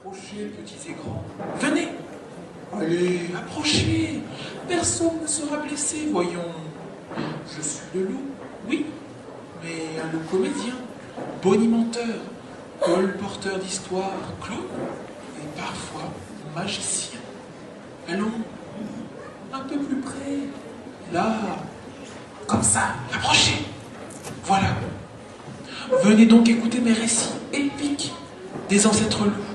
Approchez, petits et grands. Venez. Allez, approchez. Personne ne sera blessé, voyons. Je suis le loup, oui, mais un loup comédien, bonimenteur, colporteur d'histoire, clown et parfois magicien. Allons, un peu plus près. Là, comme ça, approchez. Voilà. Venez donc écouter mes récits épiques des ancêtres loups.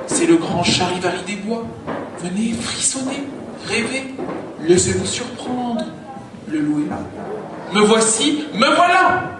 C'est le grand Charivari des bois. Venez frissonner, rêver, laissez-vous surprendre. Le loup est là. Me voici, me voilà!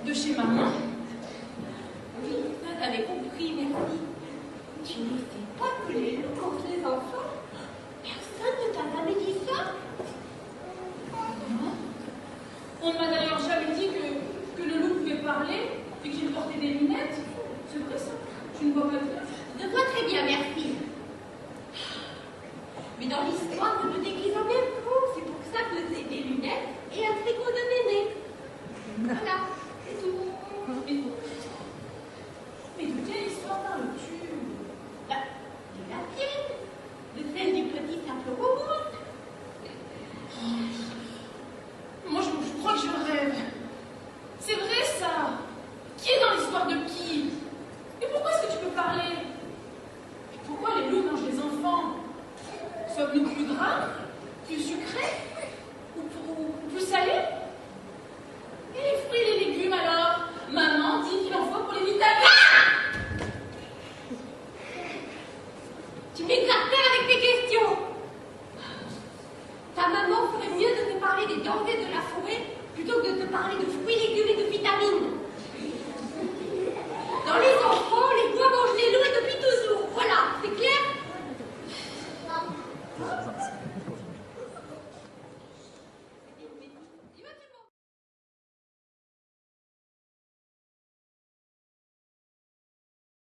de chez maman. Oui, ça j'avais compris, merci. Tu ne sais pas que les loups courent les enfants? Personne ne t'a jamais dit ça? Non. On ne m'a d'ailleurs jamais dit que le loup pouvait parler et qu'il portait des lunettes. C'est vrai ça? Tu ne vois pas bien? Je vois très bien, merci. Mais dans l'histoire, on te déguise en berceau. C'est pour ça que c'est des lunettes et un tricot de méné. Voilà, c'est tout. Mais de quelle histoire parles-tu?